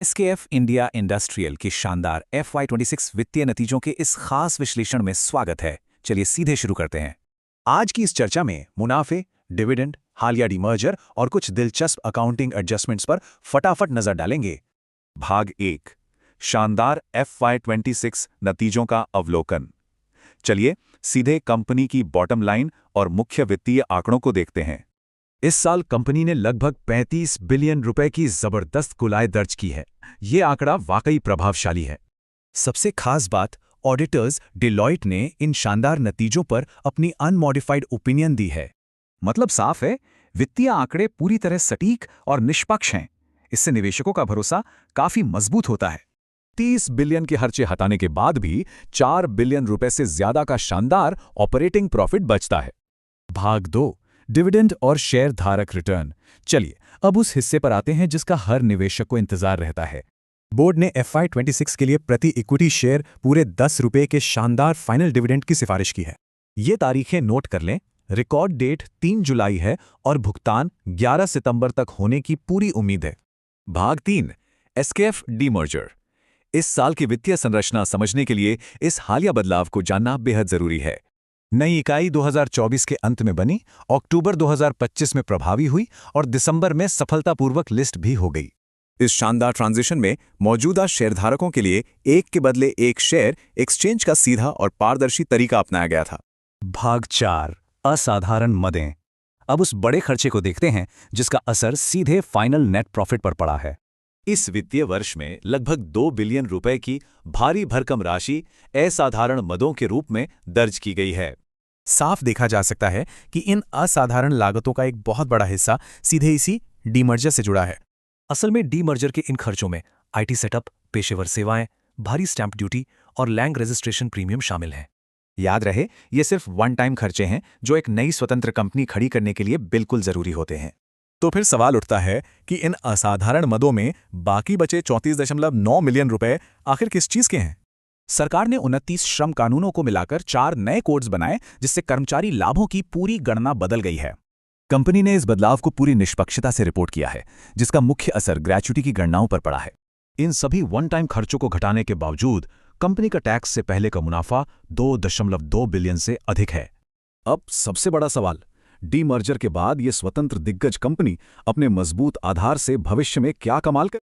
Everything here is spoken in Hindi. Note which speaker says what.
Speaker 1: एसकेएफ इंडिया इंडस्ट्रियल के शानदार FY26 वित्तीय नतीजों के इस खास विश्लेषण में स्वागत है। चलिए सीधे शुरू करते हैं।
Speaker 2: आज की इस चर्चा में मुनाफे, डिविडेंड, हालिया डीमर्जर और कुछ दिलचस्प अकाउंटिंग एडजस्टमेंट्स पर फटाफट नजर डालेंगे।
Speaker 3: भाग 1 शानदार FY26 नतीजों का अवलोकन। चलिए सीधे कंपनी की बॉटम लाइन और मुख्य वित्तीय आंकड़ों को देखते हैं।
Speaker 2: इस साल कंपनी ने लगभग 35 बिलियन रुपए की जबरदस्त कुल आय दर्ज की है। ये आंकड़ा वाकई प्रभावशाली है। सबसे खास बात, ऑडिटर्स डिलॉयट ने इन शानदार नतीजों पर अपनी अनमॉडिफाइड ओपिनियन दी है।
Speaker 1: मतलब साफ है, वित्तीय आंकड़े पूरी तरह सटीक और निष्पक्ष हैं। इससे निवेशकों का भरोसा काफी मजबूत होता है।
Speaker 2: 30 बिलियन के खर्चे हटाने के बाद भी 4 बिलियन रुपए से ज्यादा का शानदार ऑपरेटिंग प्रॉफिट बचता है। भाग 2, डिविडेंड और शेयर धारक रिटर्न। चलिए अब उस हिस्से पर आते हैं जिसका हर निवेशक को इंतजार रहता है। बोर्ड ने FY26 के लिए प्रति इक्विटी शेयर पूरे 10 रुपये के शानदार फाइनल डिविडेंड की सिफारिश की है। ये तारीखें नोट कर लें। रिकॉर्ड डेट 3 जुलाई है और भुगतान 11 सितंबर तक होने की पूरी उम्मीद है।
Speaker 3: भाग 3 एसकेएफ डीमर्जर। इस साल की वित्तीय संरचना समझने के लिए इस हालिया बदलाव को जानना बेहद जरूरी है।
Speaker 2: नई इकाई 2024 के अंत में बनी, अक्टूबर 2025 में प्रभावी हुई और दिसंबर में सफलतापूर्वक लिस्ट भी हो गई।
Speaker 3: इस शानदार ट्रांजिशन में मौजूदा शेयरधारकों के लिए एक के बदले एक शेयर एक्सचेंज का सीधा और पारदर्शी तरीका अपनाया गया था।
Speaker 2: भाग 4 असाधारण मदें। अब उस बड़े खर्चे को देखते हैं जिसका असर सीधे फाइनल नेट प्रॉफिट पर पड़ा है।
Speaker 3: इस वित्तीय वर्ष में लगभग 2 बिलियन रुपए की भारी भरकम राशि असाधारण मदों के रूप में दर्ज की गई है।
Speaker 2: साफ देखा जा सकता है कि इन असाधारण लागतों का एक बहुत बड़ा हिस्सा सीधे इसी डीमर्जर से जुड़ा है। असल में डीमर्जर के इन खर्चों में IT सेटअप, पेशेवर सेवाएं, भारी स्टैंप ड्यूटी और लैंड रजिस्ट्रेशन प्रीमियम शामिल हैं।
Speaker 1: याद रहे, ये सिर्फ वन टाइम खर्चे हैं जो एक नई स्वतंत्र कंपनी खड़ी करने के लिए बिल्कुल जरूरी होते हैं।
Speaker 2: तो फिर सवाल उठता है कि इन असाधारण मदों में बाकी बचे 34.9 मिलियन रुपए आखिर किस चीज के हैं?
Speaker 1: सरकार ने 29 श्रम कानूनों को मिलाकर 4 नए कोड्स बनाए, जिससे कर्मचारी लाभों की पूरी गणना बदल गई है।
Speaker 2: कंपनी ने इस बदलाव को पूरी निष्पक्षता से रिपोर्ट किया है, जिसका मुख्य असर ग्रेच्युटी की गणनाओं पर पड़ा है। इन सभी वन टाइम खर्चों को घटाने के बावजूद कंपनी का टैक्स से पहले का मुनाफा 2.2 बिलियन से अधिक है। अब सबसे बड़ा सवाल, डीमर्जर के बाद ये स्वतंत्र दिग्गज कंपनी अपने मजबूत आधार से भविष्य में क्या कमाल कर